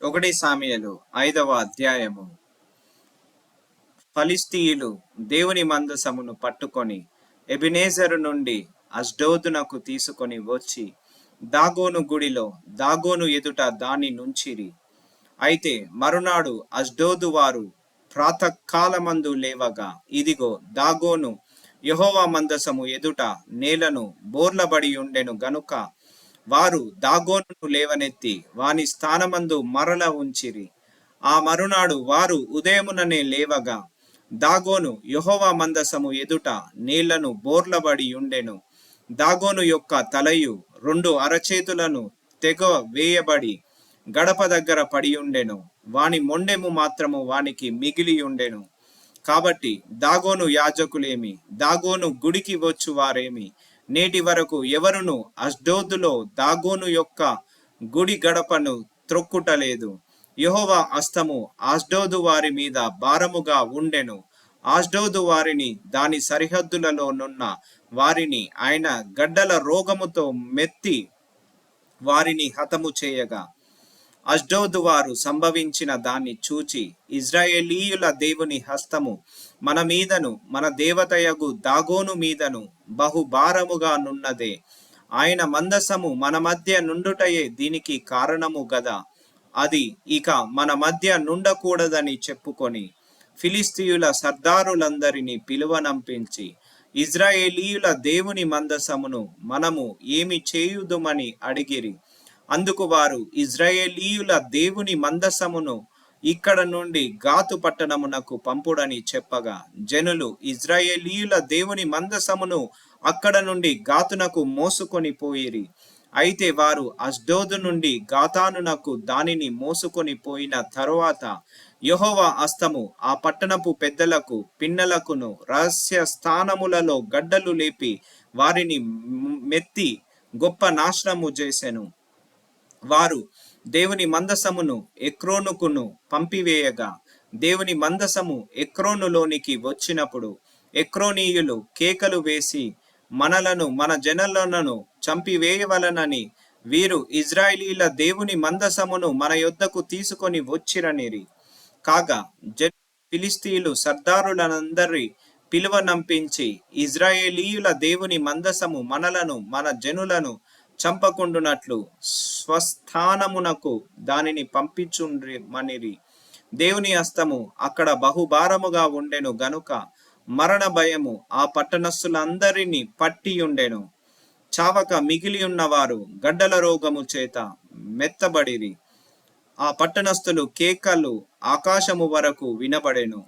ఒకటి సామెయలు 5వ అధ్యాయము. ఫలిష్తీయులు దేవుని మందసమును పట్టుకొని ఎబెనెజరు నుండి అష్డోదునకు తీసుకొని వచ్చి దాగోను గుడిలో దాగోను ఎదుట దాని నుంచిరి. అయితే మరునాడు అష్డోదు వారు ప్రాతకాలమందు లేవగా, ఇదిగో దాగోను యెహోవా మందసము ఎదుట నేలను బోర్లబడి ఉండెను గనుక వారు దాగోనును లేవనెత్తి వాని స్థానమందు మరల ఉంచిరి. ఆ మరునాడు వారు ఉదయముననే లేవగా, దాగోను యెహోవా మందసము ఎదుట నీళ్లను బోర్లబడి ఉండెను. దాగోను యొక్క తలయు 2 అరచేతులను తెగ వేయబడి గడప దగ్గర పడి ఉండెను. వాని మొండెము మాత్రము వానికి మిగిలి ఉండెను. కాబట్టి దాగోను యాజకులేమి, దాగోను గుడికి వచ్చు వారేమి, నేటి వరకు ఎవరును అష్డోదులో దాగోను యొక్క గుడి గడపను త్రొక్కుటలేదు. యెహోవా హస్తము అష్డోదు వారి మీద భారముగా ఉండెను. అష్డోదు వారిని దాని సరిహద్దులలో నున్న వారిని ఆయన గడ్డల రోగముతో మెత్తి వారిని హతము చేయగా, అష్డోదు వారు సంభవించిన దాన్ని చూచి, ఇజ్రాయేలీయుల దేవుని హస్తము మన మీదను మన దేవతయగు దాగోను మీదను బహుభారముగా నున్నదే. ఆయన మందసము మన మధ్య నుండుటయే దీనికి కారణము గదా. అది ఇక మన మధ్య నుండకూడదని చెప్పుకొని ఫిలిస్తీయుల సర్దారులందరినీ పిలువనంపించి, ఇజ్రాయేలీయుల దేవుని మందసమును మనము ఏమి చేయుదుమని అడిగిరి. అందుకు వారు ఇజ్రాయేలీయుల దేవుని మందసమును ఇక్కడ నుండి గాతు పట్టణమునకు పంపుడని చెప్పగా, జనులు ఇజ్రాయేలీయుల దేవుని మందసమును అక్కడ నుండి గాతునకు మోసుకొని పోయిరి. అయితే వారు అష్డోదు నుండి గాతానునకు దానిని మోసుకొని పోయిన తరువాత యెహోవా హస్తము ఆ పట్టణపు పెద్దలకు పిన్నలకును రహస్య స్థానములలో గడ్డలు లేపి వారిని మెత్తి గొప్ప నాశనము చేసెను. వారు దేవుని మందసమును ఎక్రోనుకును పంపివేయగా, దేవుని మందసము ఎక్రోనులోనికి వచ్చినప్పుడు ఎక్రోనీయులు కేకలు వేసి, మనలను మన జనులను చంపివేయవలనని వీరు ఇజ్రాయేలీల దేవుని మందసమును మన యొద్దకు తీసుకొని వచ్చిరనిరి. కాగా ఫిలిస్తీయులు సర్దారులందరి పిలువనంపించి, ఇజ్రాయేలీయుల దేవుని మందసము మనలను మన జనులను చంపకుండునట్లు స్వస్థానమునకు దానిని పంపించుమనిరి. దేవుని హస్తము అక్కడ బహుభారముగా ఉండెను గనుక మరణ భయము ఆ పట్టణస్థులందరినీ పట్టియుండెను. చావక మిగిలి ఉన్నవారు గడ్డల రోగము చేత మెత్తబడిరి. ఆ పట్టణస్థులు కేకలు ఆకాశము వరకు వినబడెను.